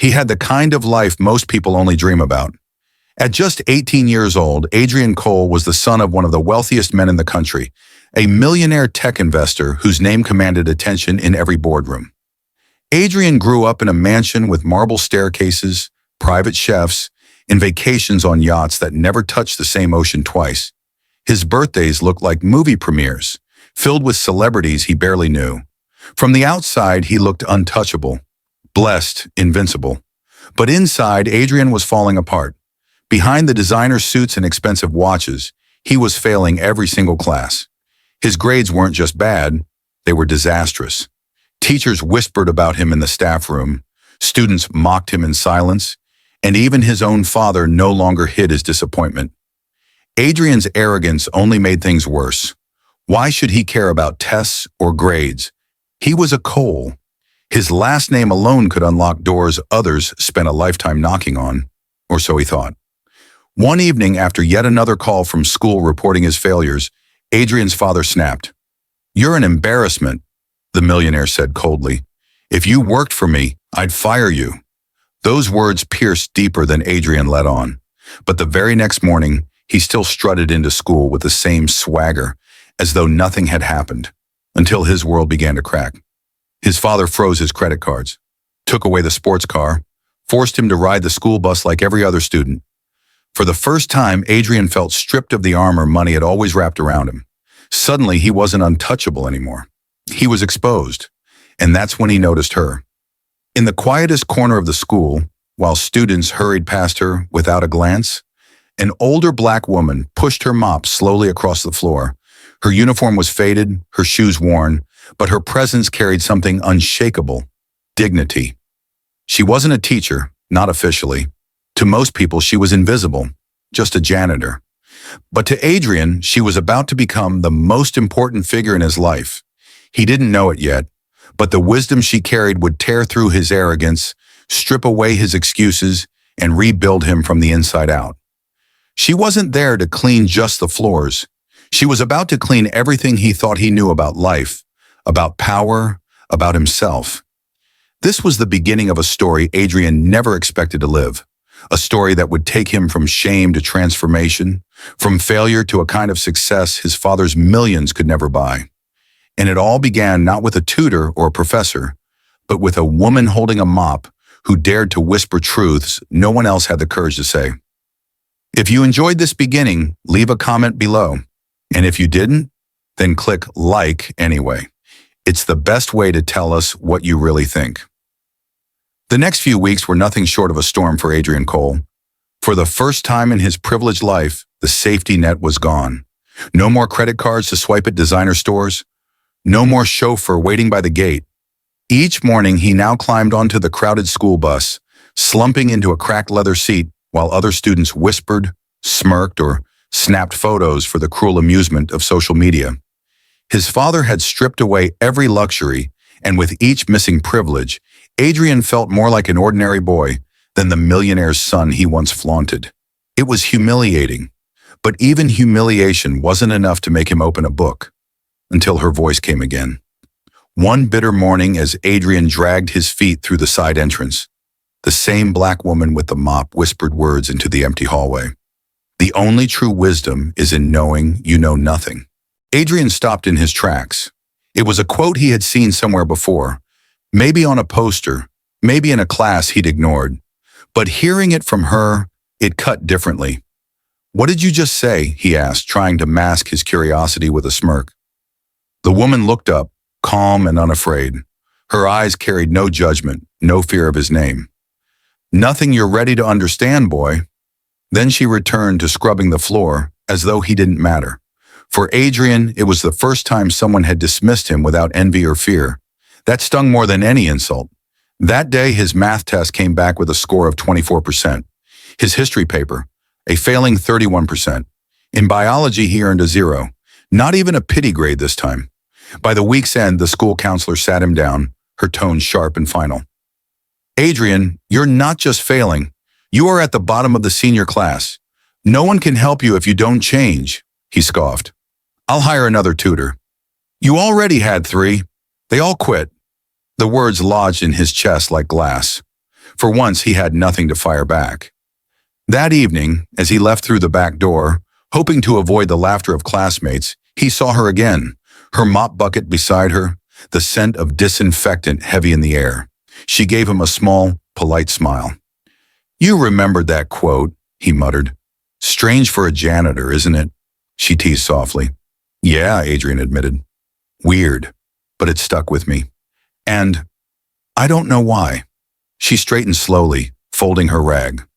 He had the kind of life most people only dream about. At just 18 years old, Adrian Cole was the son of one of the wealthiest men in the country, a millionaire tech investor whose name commanded attention in every boardroom. Adrian grew up in a mansion with marble staircases, private chefs, and vacations on yachts that never touched the same ocean twice. His birthdays looked like movie premieres, filled with celebrities he barely knew. From the outside, he looked untouchable, blessed, invincible. But inside, Adrian was falling apart. Behind the designer suits and expensive watches, he was failing every single class. His grades weren't just bad, they were disastrous. Teachers whispered about him in the staff room, students mocked him in silence, and even his own father no longer hid his disappointment. Adrian's arrogance only made things worse. Why should he care about tests or grades? He was a Cole. His last name alone could unlock doors others spent a lifetime knocking on, or so he thought. One evening, after yet another call from school reporting his failures, Adrian's father snapped. "You're an embarrassment," the millionaire said coldly. "If you worked for me, I'd fire you." Those words pierced deeper than Adrian let on. But the very next morning, he still strutted into school with the same swagger, as though nothing had happened, until his world began to crack. His father froze his credit cards, took away the sports car, forced him to ride the school bus like every other student. For the first time, Adrian felt stripped of the armor money had always wrapped around him. Suddenly, he wasn't untouchable anymore. He was exposed, and that's when he noticed her. In the quietest corner of the school, while students hurried past her without a glance, an older black woman pushed her mop slowly across the floor. Her uniform was faded, her shoes worn, but her presence carried something unshakable: dignity. She wasn't a teacher, not officially. To most people, she was invisible, just a janitor. But to Adrian, she was about to become the most important figure in his life. He didn't know it yet, but the wisdom she carried would tear through his arrogance, strip away his excuses, and rebuild him from the inside out. She wasn't there to clean just the floors. She was about to clean everything he thought he knew about life, about power, about himself. This was the beginning of a story Adrian never expected to live. A story that would take him from shame to transformation, from failure to a kind of success his father's millions could never buy. And it all began not with a tutor or a professor, but with a woman holding a mop who dared to whisper truths no one else had the courage to say. If you enjoyed this beginning, leave a comment below. And if you didn't, then click like anyway. It's the best way to tell us what you really think. The next few weeks were nothing short of a storm for Adrian Cole. For the first time in his privileged life, the safety net was gone. No more credit cards to swipe at designer stores. No more chauffeur waiting by the gate. Each morning, he now climbed onto the crowded school bus, slumping into a cracked leather seat while other students whispered, smirked, or snapped photos for the cruel amusement of social media. His father had stripped away every luxury, and with each missing privilege, Adrian felt more like an ordinary boy than the millionaire's son he once flaunted. It was humiliating, but even humiliation wasn't enough to make him open a book, until her voice came again. One bitter morning as Adrian dragged his feet through the side entrance, the same black woman with the mop whispered words into the empty hallway. "The only true wisdom is in knowing you know nothing." Adrian stopped in his tracks. It was a quote he had seen somewhere before, maybe on a poster, maybe in a class he'd ignored. But hearing it from her, it cut differently. "What did you just say?" he asked, trying to mask his curiosity with a smirk. The woman looked up, calm and unafraid. Her eyes carried no judgment, no fear of his name. "Nothing you're ready to understand, boy." Then she returned to scrubbing the floor, as though he didn't matter. For Adrian, it was the first time someone had dismissed him without envy or fear. That stung more than any insult. That day, his math test came back with a score of 24%. His history paper, a failing 31%. In biology, he earned a 0. Not even a pity grade this time. By the week's end, the school counselor sat him down, her tone sharp and final. "Adrian, you're not just failing. You are at the bottom of the senior class. No one can help you if you don't change," he scoffed. "I'll hire another tutor." "You already had 3. They all quit." The words lodged in his chest like glass. For once, he had nothing to fire back. That evening, as he left through the back door, hoping to avoid the laughter of classmates, he saw her again, her mop bucket beside her, the scent of disinfectant heavy in the air. She gave him a small, polite smile. "You remembered that quote," he muttered. "Strange for a janitor, isn't it?" She teased softly. "Yeah," Adrian admitted. "Weird, but it stuck with me. And I don't know why." She straightened slowly, folding her rag.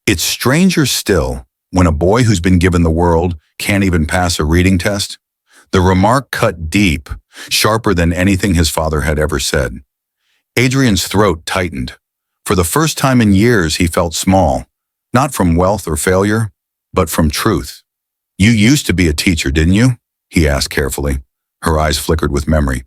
"It's stranger still when a boy who's been given the world can't even pass a reading test." The remark cut deep, sharper than anything his father had ever said. Adrian's throat tightened. For the first time in years, he felt small, not from wealth or failure, but from truth. "You used to be a teacher, didn't you?" he asked carefully. Her eyes flickered with memory.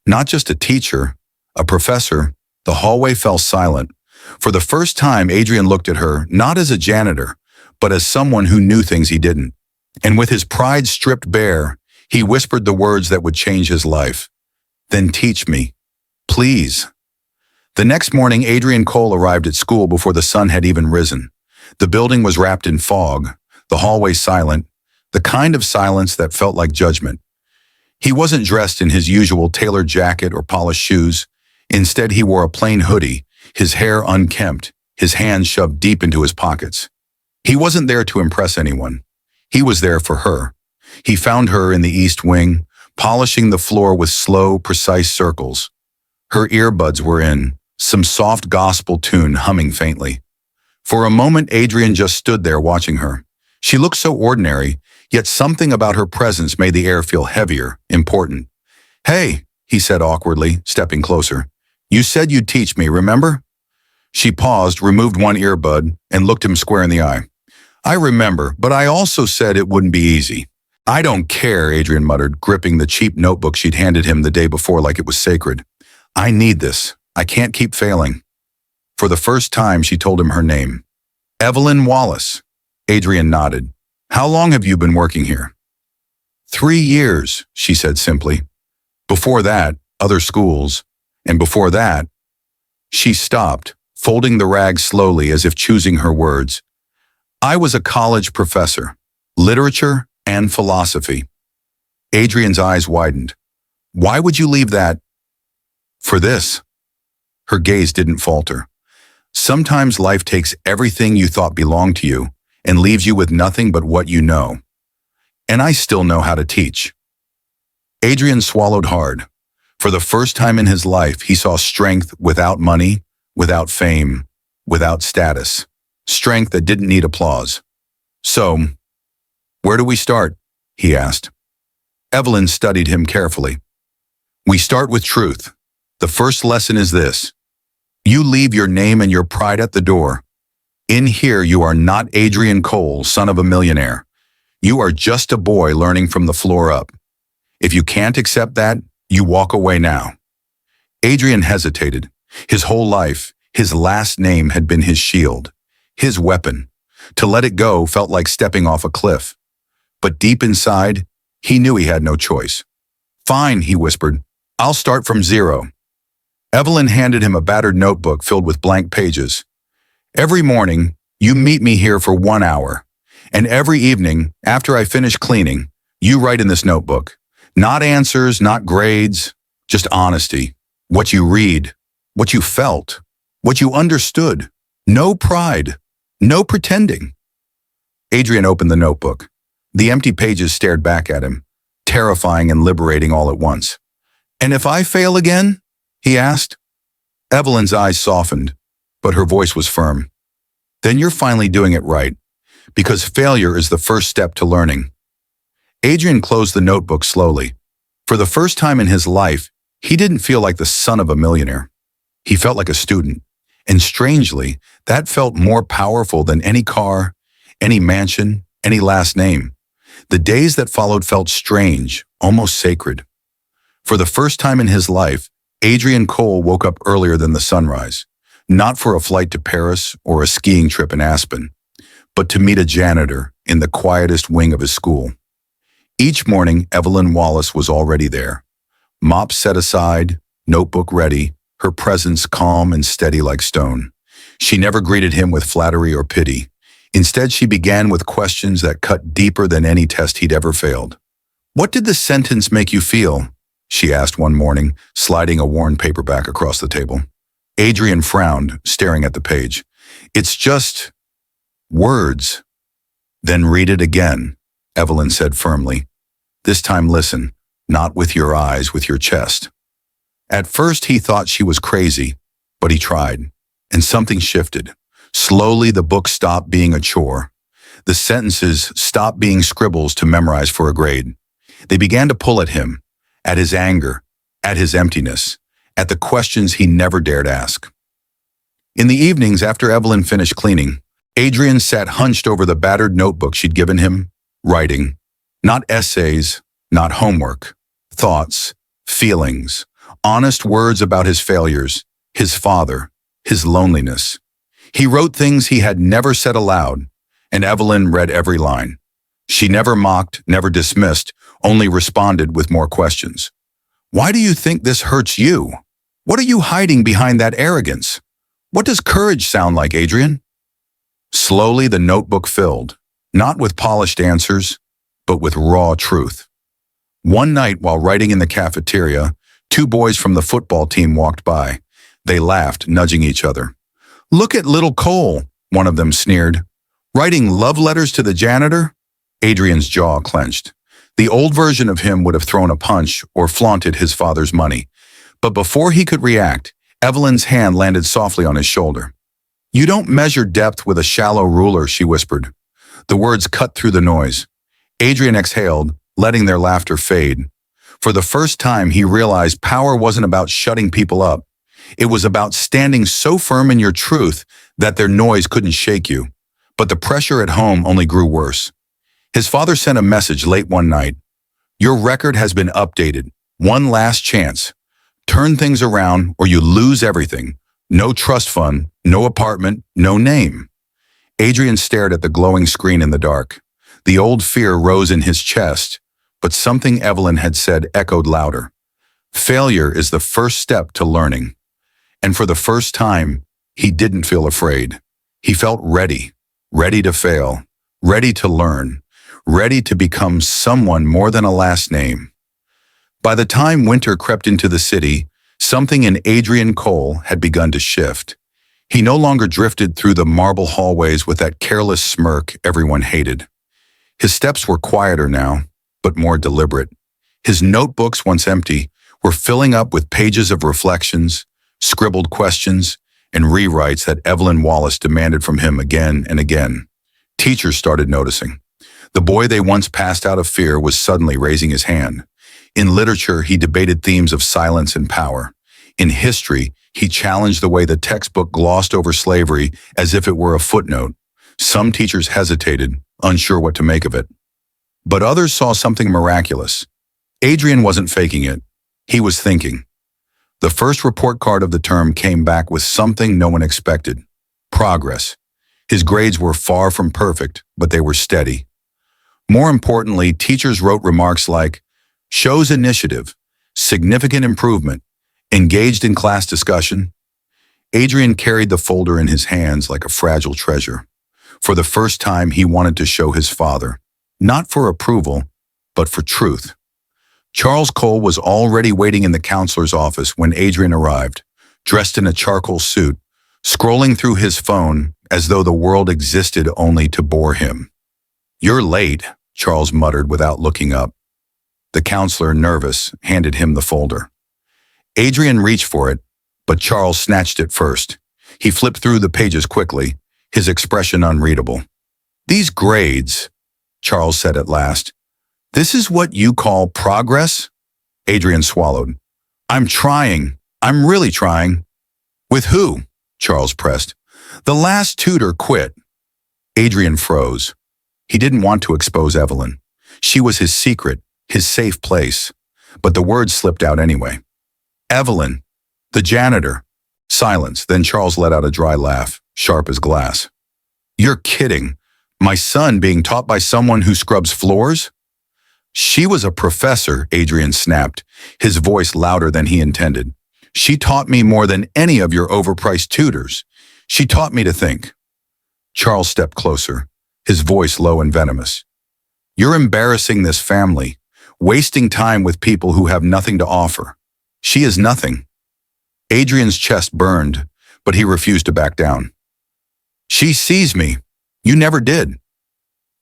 "Not just a teacher, a professor." The hallway fell silent. For the first time, Adrian looked at her not as a janitor, but as someone who knew things he didn't. And with his pride stripped bare, he whispered the words that would change his life. "Then teach me, please." The next morning, Adrian Cole arrived at school before the sun had even risen. The building was wrapped in fog, the hallway silent, the kind of silence that felt like judgment. He wasn't dressed in his usual tailored jacket or polished shoes. Instead, he wore a plain hoodie, his hair unkempt, his hands shoved deep into his pockets. He wasn't there to impress anyone. He was there for her. He found her in the East Wing, polishing the floor with slow, precise circles. Her earbuds were in, some soft gospel tune humming faintly. For a moment, Adrian just stood there watching her. She looked so ordinary, yet something about her presence made the air feel heavier, important. "Hey," he said awkwardly, stepping closer. "You said you'd teach me, remember?" She paused, removed one earbud, and looked him square in the eye. "I remember, but I also said it wouldn't be easy." "I don't care," Adrian muttered, gripping the cheap notebook she'd handed him the day before like it was sacred. "I need this. I can't keep failing." For the first time, she told him her name. "Evelyn Wallace." Adrian nodded. "How long have you been working here?" 3 years, she said simply. "Before that, other schools. And before that..." She stopped, folding the rag slowly as if choosing her words. "I was a college professor, literature and philosophy." Adrian's eyes widened. "Why would you leave that for this?" Her gaze didn't falter. "Sometimes life takes everything you thought belonged to you and leaves you with nothing but what you know. And I still know how to teach." Adrian swallowed hard. For the first time in his life, he saw strength without money, without fame, without status. Strength that didn't need applause. "So, where do we start?" he asked. Evelyn studied him carefully. "We start with truth. The first lesson is this. You leave your name and your pride at the door. In here, you are not Adrian Cole, son of a millionaire. You are just a boy learning from the floor up. If you can't accept that, you walk away now." Adrian hesitated. His whole life, his last name had been his shield, his weapon. To let it go felt like stepping off a cliff. But deep inside, he knew he had no choice. "Fine," he whispered. "I'll start from zero." Evelyn handed him a battered notebook filled with blank pages. "Every morning, you meet me here for 1 hour. And every evening, after I finish cleaning, you write in this notebook. Not answers, not grades, just honesty. What you read, what you felt, what you understood. No pride, no pretending." Adrian opened the notebook. The empty pages stared back at him, terrifying and liberating all at once. "And if I fail again?" he asked. Evelyn's eyes softened, but her voice was firm. "Then you're finally doing it right, because failure is the first step to learning." Adrian closed the notebook slowly. For the first time in his life, he didn't feel like the son of a millionaire. He felt like a student. And strangely, that felt more powerful than any car, any mansion, any last name. The days that followed felt strange, almost sacred. For the first time in his life, Adrian Cole woke up earlier than the sunrise, not for a flight to Paris or a skiing trip in Aspen, but to meet a janitor in the quietest wing of his school. Each morning, Evelyn Wallace was already there. Mop set aside, notebook ready, her presence calm and steady like stone. She never greeted him with flattery or pity. Instead, she began with questions that cut deeper than any test he'd ever failed. "What did the sentence make you feel?" she asked one morning, sliding a worn paperback across the table. Adrian frowned, staring at the page. "It's just words." "Then read it again," Evelyn said firmly. "This time listen, not with your eyes, with your chest." At first he thought she was crazy, but he tried, and something shifted. Slowly the book stopped being a chore. The sentences stopped being scribbles to memorize for a grade. They began to pull at him, at his anger, at his emptiness, at the questions he never dared ask. In the evenings after Evelyn finished cleaning, Adrian sat hunched over the battered notebook she'd given him, writing. Not essays, not homework. Thoughts, feelings, honest words about his failures, his father, his loneliness. He wrote things he had never said aloud, and Evelyn read every line. She never mocked, never dismissed, only responded with more questions. "Why do you think this hurts you? What are you hiding behind that arrogance? What does courage sound like, Adrian?" Slowly the notebook filled, not with polished answers, but with raw truth. One night while writing in the cafeteria, two boys from the football team walked by. They laughed, nudging each other. "Look at little Cole," one of them sneered. "Writing love letters to the janitor?" Adrian's jaw clenched. The old version of him would have thrown a punch or flaunted his father's money. But before he could react, Evelyn's hand landed softly on his shoulder. "You don't measure depth with a shallow ruler," she whispered. The words cut through the noise. Adrian exhaled, letting their laughter fade. For the first time, he realized power wasn't about shutting people up. It was about standing so firm in your truth that their noise couldn't shake you. But the pressure at home only grew worse. His father sent a message late one night. "Your record has been updated. One last chance. Turn things around or you lose everything. No trust fund, no apartment, no name." Adrian stared at the glowing screen in the dark. The old fear rose in his chest, but something Evelyn had said echoed louder. Failure is the first step to learning. And for the first time, he didn't feel afraid. He felt ready, ready to fail, ready to learn, ready to become someone more than a last name. By the time winter crept into the city, something in Adrian Cole had begun to shift. He no longer drifted through the marble hallways with that careless smirk everyone hated. His steps were quieter now, but more deliberate. His notebooks, once empty, were filling up with pages of reflections, scribbled questions, and rewrites that Evelyn Wallace demanded from him again and again. Teachers started noticing. The boy they once passed out of fear was suddenly raising his hand. In literature, he debated themes of silence and power. In history, he challenged the way the textbook glossed over slavery as if it were a footnote. Some teachers hesitated, unsure what to make of it. But others saw something miraculous. Adrian wasn't faking it. He was thinking. The first report card of the term came back with something no one expected. Progress. His grades were far from perfect, but they were steady. More importantly, teachers wrote remarks like, "Shows initiative, significant improvement, engaged in class discussion." Adrian carried the folder in his hands like a fragile treasure. For the first time, he wanted to show his father, not for approval, but for truth. Charles Cole was already waiting in the counselor's office when Adrian arrived, dressed in a charcoal suit, scrolling through his phone as though the world existed only to bore him. "You're late," Charles muttered without looking up. The counselor, nervous, handed him the folder. Adrian reached for it, but Charles snatched it first. He flipped through the pages quickly, his expression unreadable. "These grades," Charles said at last. "This is what you call progress?" Adrian swallowed. I'm really trying." "With who?" Charles pressed. "The last tutor quit." Adrian froze. He didn't want to expose Evelyn. She was his secret, his safe place. But the words slipped out anyway. "Evelyn, the janitor." Silence, then Charles let out a dry laugh, sharp as glass. "You're kidding. My son being taught by someone who scrubs floors?" "She was a professor," Adrian snapped, his voice louder than he intended. "She taught me more than any of your overpriced tutors. She taught me to think. Charles stepped closer, his voice low and venomous. You're embarrassing this family, wasting time with people who have nothing to offer. She is nothing. Adrian's chest burned, but he refused to back down. She sees me. You never did.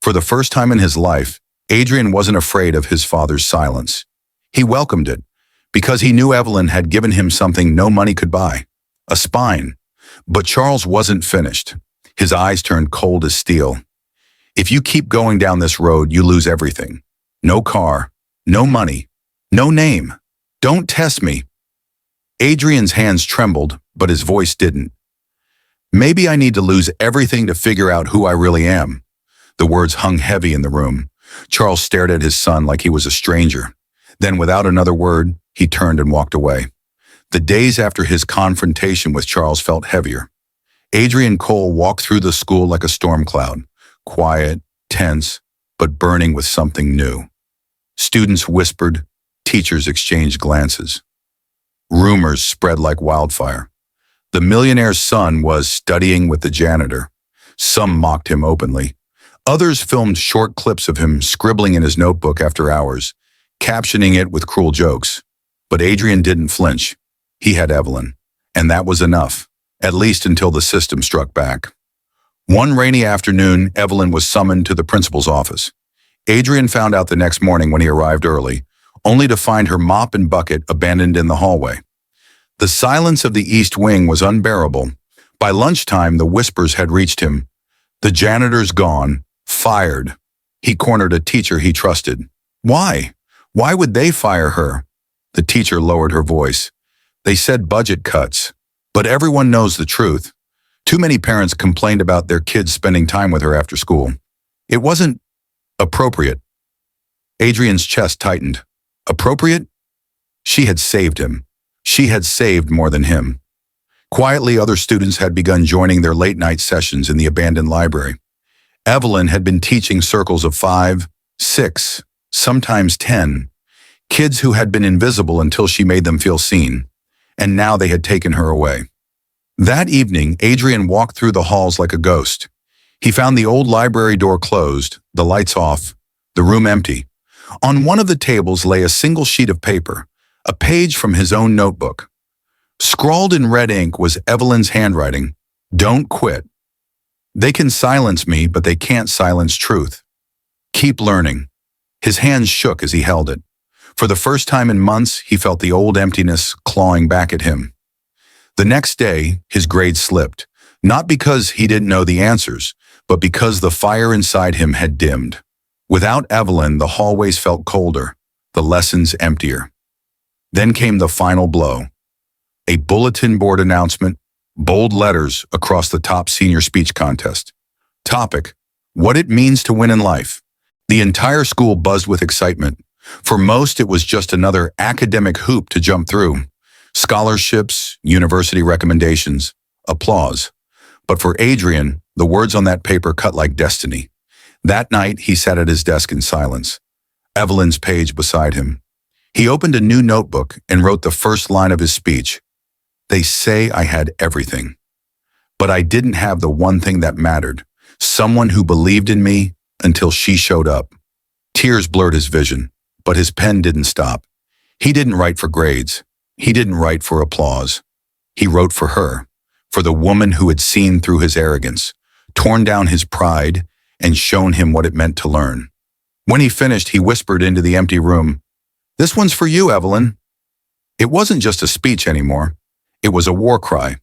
For the first time in his life, Adrian wasn't afraid of his father's silence. He welcomed it, because he knew Evelyn had given him something no money could buy, a spine. But Charles wasn't finished. His eyes turned cold as steel. If you keep going down this road, you lose everything. No car, no money, no name. Don't test me. Adrian's hands trembled, but his voice didn't. Maybe I need to lose everything to figure out who I really am. The words hung heavy in the room. Charles stared at his son like he was a stranger. Then, without another word, he turned and walked away. The days after his confrontation with Charles felt heavier. Adrian Cole walked through the school like a storm cloud, quiet, tense, but burning with something new. Students whispered, teachers exchanged glances. Rumors spread like wildfire. The millionaire's son was studying with the janitor. Some mocked him openly. Others filmed short clips of him scribbling in his notebook after hours, captioning it with cruel jokes. But Adrian didn't flinch. He had Evelyn, and that was enough, at least until the system struck back. One rainy afternoon, Evelyn was summoned to the principal's office. Adrian found out the next morning when he arrived early, only to find her mop and bucket abandoned in the hallway. The silence of the East Wing was unbearable. By lunchtime, the whispers had reached him. The janitor's gone, fired. He cornered a teacher he trusted. Why? Why would they fire her? The teacher lowered her voice. They said budget cuts. But everyone knows the truth. Too many parents complained about their kids spending time with her after school. It wasn't appropriate. Adrian's chest tightened. Appropriate? She had saved him. She had saved more than him. Quietly, other students had begun joining their late-night sessions in the abandoned library. Evelyn had been teaching circles of 5, 6, sometimes 10, kids who had been invisible until she made them feel seen, and now they had taken her away. That evening, Adrian walked through the halls like a ghost. He found the old library door closed, the lights off, the room empty. On one of the tables lay a single sheet of paper, a page from his own notebook. Scrawled in red ink was Evelyn's handwriting, "Don't quit. They can silence me, but they can't silence truth. Keep learning." His hands shook as he held it. For the first time in months, he felt the old emptiness clawing back at him. The next day, his grades slipped, not because he didn't know the answers, but because the fire inside him had dimmed. Without Evelyn, the hallways felt colder, the lessons emptier. Then came the final blow. A bulletin board announcement, bold letters across the top senior speech contest. Topic: what it means to win in life. The entire school buzzed with excitement. For most, it was just another academic hoop to jump through. Scholarships, university recommendations, applause. But for Adrian, the words on that paper cut like destiny. That night, he sat at his desk in silence, Evelyn's page beside him. He opened a new notebook and wrote the first line of his speech. They say I had everything, but I didn't have the one thing that mattered, someone who believed in me until she showed up. Tears blurred his vision, but his pen didn't stop. He didn't write for grades. He didn't write for applause. He wrote for her, for the woman who had seen through his arrogance, torn down his pride, and shown him what it meant to learn. When he finished, he whispered into the empty room, "This one's for you, Evelyn." It wasn't just a speech anymore. It was a war cry.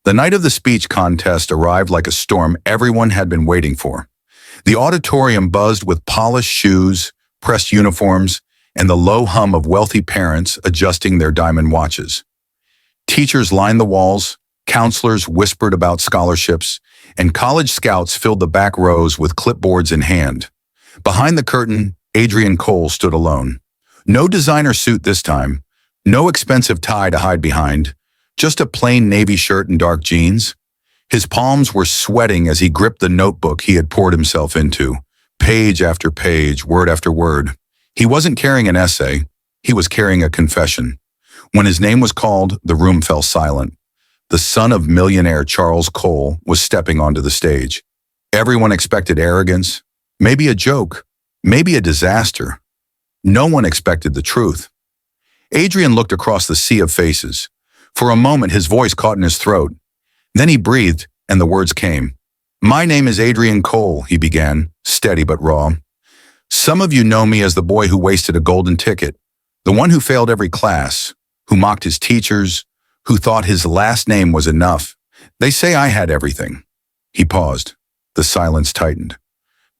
The night of the speech contest arrived like a storm everyone had been waiting for. The auditorium buzzed with polished shoes, pressed uniforms, and the low hum of wealthy parents adjusting their diamond watches. Teachers lined the walls, counselors whispered about scholarships, and college scouts filled the back rows with clipboards in hand. Behind the curtain, Adrian Cole stood alone. No designer suit this time, no expensive tie to hide behind, just a plain navy shirt and dark jeans. His palms were sweating as he gripped the notebook he had poured himself into, page after page, word after word. He wasn't carrying an essay, he was carrying a confession. When his name was called, the room fell silent. The son of millionaire Charles Cole was stepping onto the stage. Everyone expected arrogance, maybe a joke, maybe a disaster. No one expected the truth. Adrian looked across the sea of faces. For a moment, his voice caught in his throat. Then he breathed, and the words came. "My name is Adrian Cole," he began, steady but raw. "Some of you know me as the boy who wasted a golden ticket, the one who failed every class, who mocked his teachers, who thought his last name was enough. They say I had everything." He paused. The silence tightened.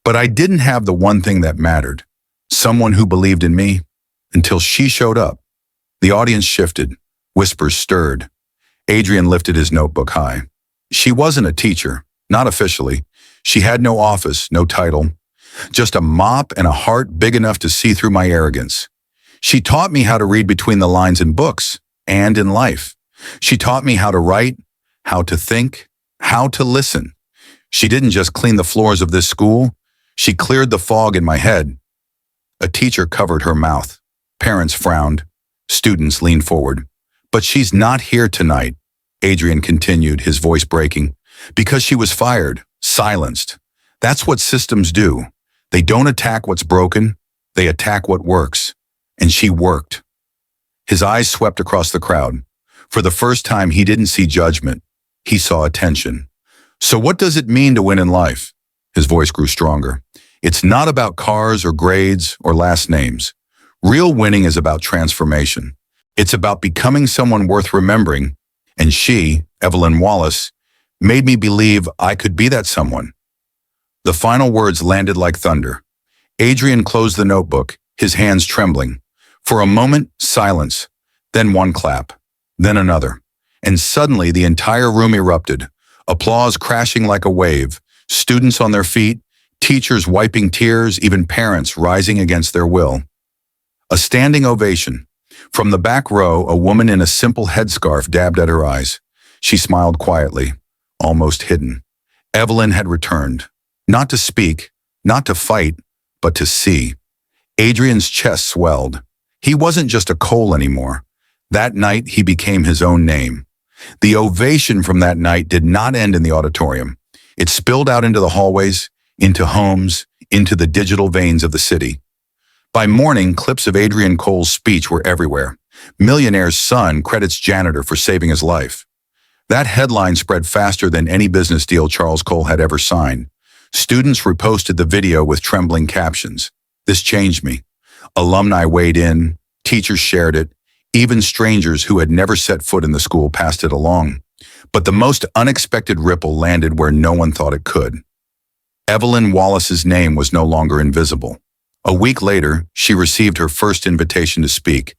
"But I didn't have the one thing that mattered, someone who believed in me, until she showed up." The audience shifted. Whispers stirred. Adrian lifted his notebook high. She wasn't a teacher, not officially. She had no office, no title, just a mop and a heart big enough to see through my arrogance. She taught me how to read between the lines in books and in life. She taught me how to write, how to think, how to listen. She didn't just clean the floors of this school, she cleared the fog in my head. A teacher covered her mouth. Parents frowned. Students leaned forward. "But she's not here tonight," Adrian continued, his voice breaking, "because she was fired, silenced. That's what systems do. They don't attack what's broken, they attack what works. And she worked." His eyes swept across the crowd. For the first time, he didn't see judgment. He saw attention. "So what does it mean to win in life?" His voice grew stronger. "It's not about cars or grades or last names. Real winning is about transformation. It's about becoming someone worth remembering. And she, Evelyn Wallace, made me believe I could be that someone." The final words landed like thunder. Adrian closed the notebook, his hands trembling. For a moment, silence. Then one clap. Then another. And suddenly the entire room erupted. Applause crashing like a wave. Students on their feet, teachers wiping tears, even parents rising against their will. A standing ovation. From the back row, a woman in a simple headscarf dabbed at her eyes. She smiled quietly, almost hidden. Evelyn had returned, not to speak, not to fight, but to see. Adrian's chest swelled. He wasn't just a Cole anymore. That night, he became his own name. The ovation from that night did not end in the auditorium. It spilled out into the hallways, into homes, into the digital veins of the city. By morning, clips of Adrian Cole's speech were everywhere. Millionaire's son credits janitor for saving his life. That headline spread faster than any business deal Charles Cole had ever signed. Students reposted the video with trembling captions. "This changed me." Alumni weighed in, teachers shared it, even strangers who had never set foot in the school passed it along. But the most unexpected ripple landed where no one thought it could. Evelyn Wallace's name was no longer invisible. A week later, she received her first invitation to speak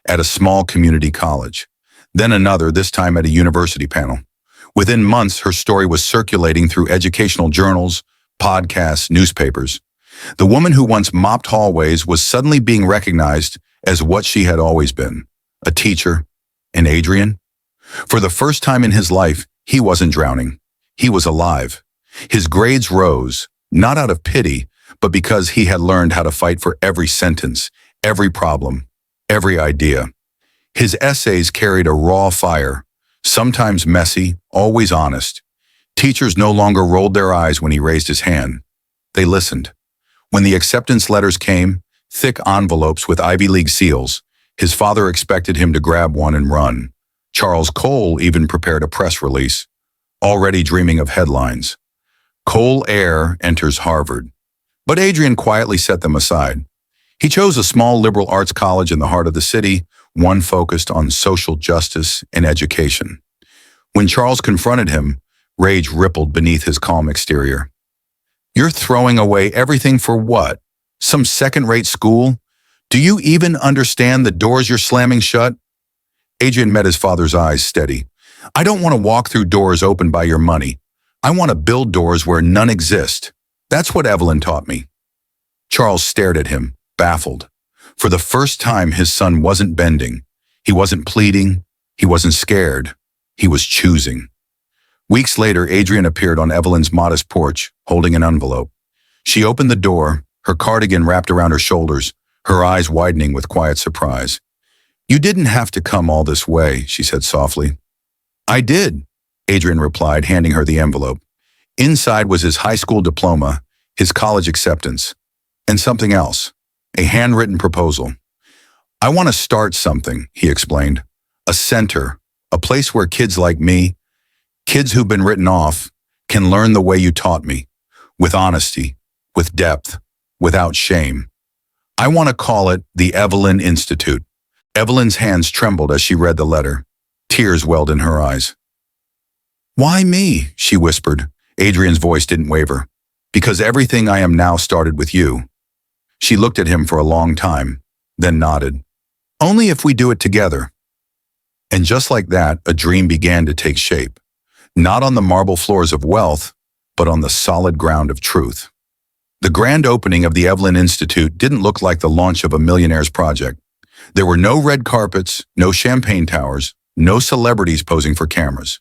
at a small community college. Then another, this time at a university panel. Within months, her story was circulating through educational journals, podcasts, newspapers. The woman who once mopped hallways was suddenly being recognized as what she had always been, a teacher. And Adrian? For the first time in his life, he wasn't drowning. He was alive. His grades rose, not out of pity, but because he had learned how to fight for every sentence, every problem, every idea. His essays carried a raw fire, sometimes messy, always honest. Teachers no longer rolled their eyes when he raised his hand. They listened. When the acceptance letters came, thick envelopes with Ivy League seals, his father expected him to grab one and run. Charles Cole even prepared a press release, already dreaming of headlines. Cole Heir enters Harvard. But Adrian quietly set them aside. He chose a small liberal arts college in the heart of the city, one focused on social justice and education. When Charles confronted him, rage rippled beneath his calm exterior. "You're throwing away everything for what? Some second-rate school? Do you even understand the doors you're slamming shut?" Adrian met his father's eyes steady. "I don't want to walk through doors opened by your money. I want to build doors where none exist. That's what Evelyn taught me." Charles stared at him, baffled. For the first time, his son wasn't bending. He wasn't pleading. He wasn't scared. He was choosing. Weeks later, Adrian appeared on Evelyn's modest porch, holding an envelope. She opened the door, her cardigan wrapped around her shoulders, her eyes widening with quiet surprise. "You didn't have to come all this way," she said softly. I did, Adrian replied, handing her the envelope. Inside was his high school diploma, his college acceptance, and something else, a handwritten proposal. I want to start something, he explained. A center, a place where kids like me, kids who've been written off, can learn the way you taught me, with honesty, with depth, without shame. I want to call it the Evelyn Institute. Evelyn's hands trembled as she read the letter. Tears welled in her eyes. Why me? She whispered. Adrian's voice didn't waver. Because everything I am now started with you. She looked at him for a long time, then nodded. Only if we do it together. And just like that, a dream began to take shape. Not on the marble floors of wealth, but on the solid ground of truth. The grand opening of the Evelyn Institute didn't look like the launch of a Millionaire's project. There were no red carpets, no champagne towers, no celebrities posing for cameras.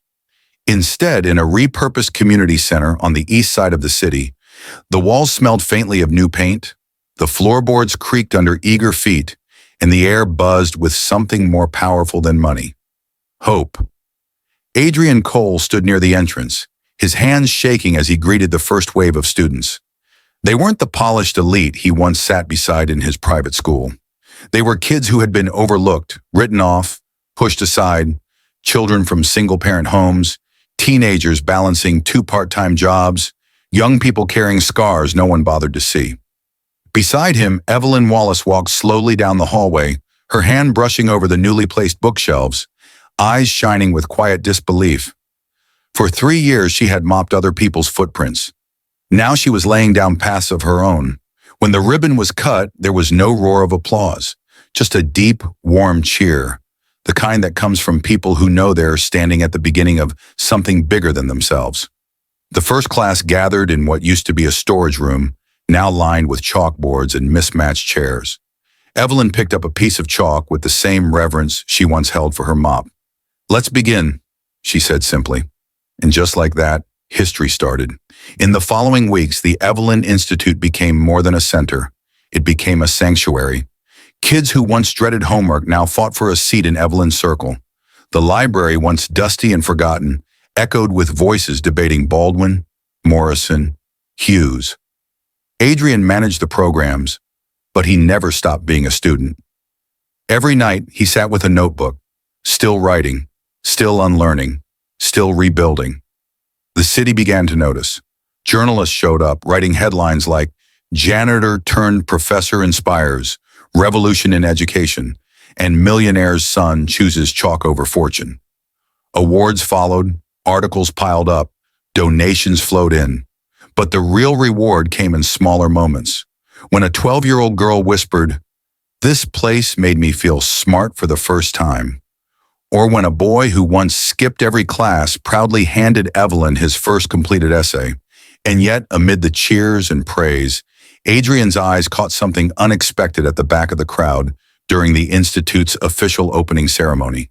Instead, in a repurposed community center on the east side of the city, the walls smelled faintly of new paint, the floorboards creaked under eager feet, and the air buzzed with something more powerful than money. Hope. Adrian Cole stood near the entrance, his hands shaking as he greeted the first wave of students. They weren't the polished elite he once sat beside in his private school. They were kids who had been overlooked, written off, pushed aside, children from single-parent homes, teenagers balancing two part-time jobs, young people carrying scars no one bothered to see. Beside him, Evelyn Wallace walked slowly down the hallway, her hand brushing over the newly placed bookshelves, eyes shining with quiet disbelief. For 3 years, she had mopped other people's footprints. Now she was laying down paths of her own. When the ribbon was cut, there was no roar of applause, just a deep, warm cheer, the kind that comes from people who know they're standing at the beginning of something bigger than themselves. The first class gathered in what used to be a storage room, now lined with chalkboards and mismatched chairs. Evelyn picked up a piece of chalk with the same reverence she once held for her mop. "Let's begin," she said simply. And just like that, history started. In the following weeks, the Evelyn Institute became more than a center. It became a sanctuary. Kids who once dreaded homework now fought for a seat in Evelyn's circle. The library, once dusty and forgotten, echoed with voices debating Baldwin, Morrison, Hughes. Adrian managed the programs, but he never stopped being a student. Every night, he sat with a notebook, still writing, still unlearning, still rebuilding. The city began to notice. Journalists showed up, writing headlines like, "Janitor turned professor inspires, revolution in education," and "Millionaire's son chooses chalk over fortune." Awards followed, articles piled up, donations flowed in. But the real reward came in smaller moments. When a 12-year-old girl whispered, "This place made me feel smart for the first time." Or when a boy who once skipped every class proudly handed Evelyn his first completed essay. And yet, amid the cheers and praise, Adrian's eyes caught something unexpected at the back of the crowd during the Institute's official opening ceremony.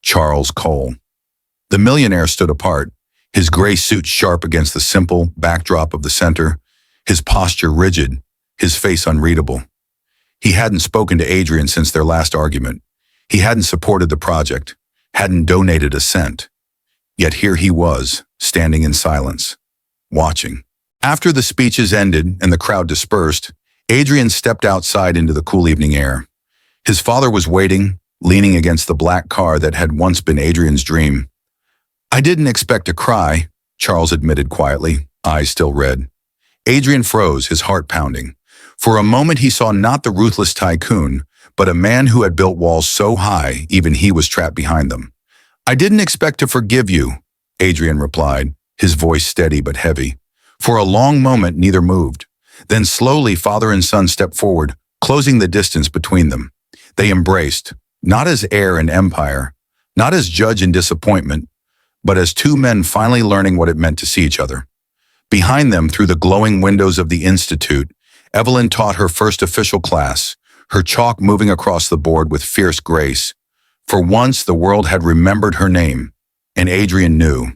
Charles Cole. The millionaire stood apart, his gray suit sharp against the simple backdrop of the center, his posture rigid, his face unreadable. He hadn't spoken to Adrian since their last argument. He hadn't supported the project, hadn't donated a cent. Yet here he was, standing in silence, watching. After the speeches ended and the crowd dispersed, Adrian stepped outside into the cool evening air. His father was waiting, leaning against the black car that had once been Adrian's dream. "I didn't expect to cry," Charles admitted quietly, eyes still red. Adrian froze, his heart pounding. For a moment he saw not the ruthless tycoon, but a man who had built walls so high even he was trapped behind them. "I didn't expect to forgive you," Adrian replied, his voice steady but heavy. For a long moment neither moved. Then slowly father and son stepped forward, closing the distance between them. They embraced, not as heir and empire, not as judge and disappointment, but as two men finally learning what it meant to see each other. Behind them, through the glowing windows of the Institute, Evelyn taught her first official class, her chalk moving across the board with fierce grace. For once, the world had remembered her name, and Adrian knew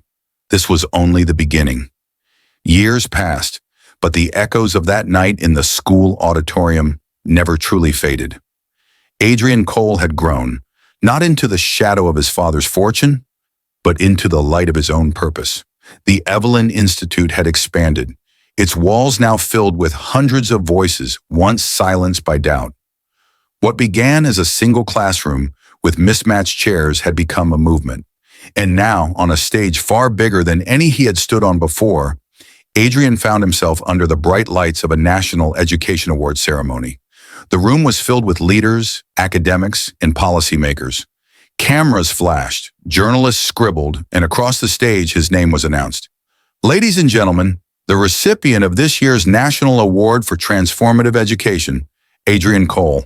this was only the beginning. Years passed, but the echoes of that night in the school auditorium never truly faded. Adrian Cole had grown, not into the shadow of his father's fortune, but into the light of his own purpose. The Evelyn Institute had expanded, its walls now filled with hundreds of voices once silenced by doubt. What began as a single classroom with mismatched chairs had become a movement. And now, on a stage far bigger than any he had stood on before, Adrian found himself under the bright lights of a National Education Award ceremony. The room was filled with leaders, academics, and policymakers. Cameras flashed, journalists scribbled, and across the stage his name was announced. Ladies and gentlemen, the recipient of this year's National Award for Transformative Education, Adrian Cole.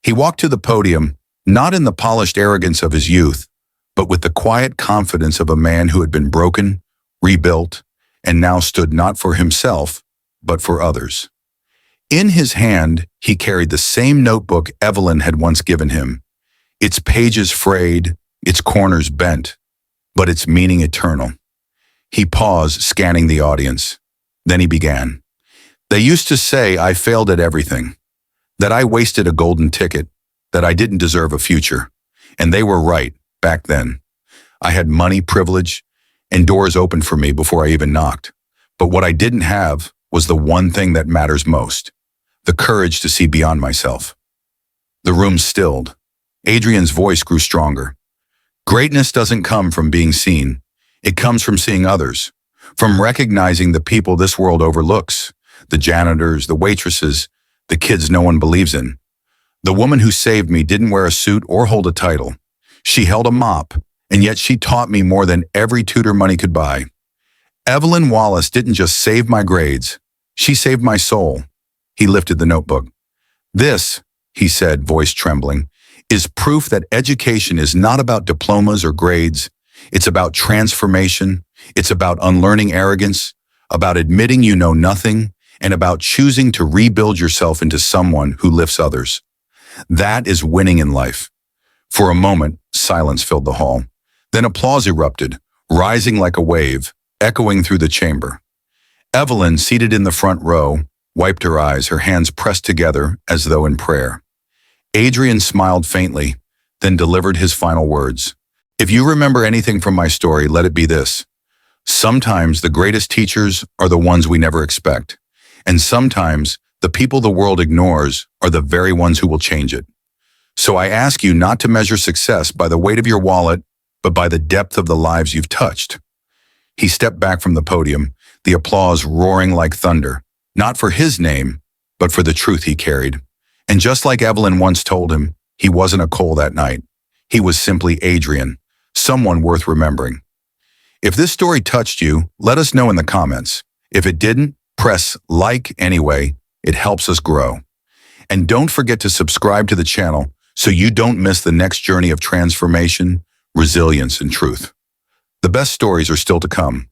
He walked to the podium, not in the polished arrogance of his youth, but with the quiet confidence of a man who had been broken, rebuilt, and now stood not for himself, but for others. In his hand, he carried the same notebook Evelyn had once given him, its pages frayed, its corners bent, but its meaning eternal. He paused, scanning the audience. Then he began. They used to say I failed at everything, that I wasted a golden ticket, that I didn't deserve a future. And they were right, back then. I had money, privilege, and doors opened for me before I even knocked. But what I didn't have was the one thing that matters most, the courage to see beyond myself. The room stilled. Adrian's voice grew stronger. Greatness doesn't come from being seen. It comes from seeing others, from recognizing the people this world overlooks, the janitors, the waitresses, the kids no one believes in. The woman who saved me didn't wear a suit or hold a title. She held a mop, and yet she taught me more than every tutor money could buy. Evelyn Wallace didn't just save my grades. She saved my soul. He lifted the notebook. This, he said, voice trembling, is proof that education is not about diplomas or grades. It's about transformation. It's about unlearning arrogance, about admitting you know nothing, and about choosing to rebuild yourself into someone who lifts others. That is winning in life. For a moment, silence filled the hall. Then applause erupted, rising like a wave, echoing through the chamber. Evelyn, seated in the front row, wiped her eyes, her hands pressed together as though in prayer. Adrian smiled faintly, then delivered his final words. If you remember anything from my story, let it be this. Sometimes the greatest teachers are the ones we never expect. And sometimes the people the world ignores are the very ones who will change it. So I ask you not to measure success by the weight of your wallet, but by the depth of the lives you've touched. He stepped back from the podium, the applause roaring like thunder, not for his name, but for the truth he carried. And just like Evelyn once told him, he wasn't a Cole that night. He was simply Adrian, someone worth remembering. If this story touched you, let us know in the comments. If it didn't, press like anyway. It helps us grow. And don't forget to subscribe to the channel so you don't miss the next journey of transformation, resilience, and truth. The best stories are still to come.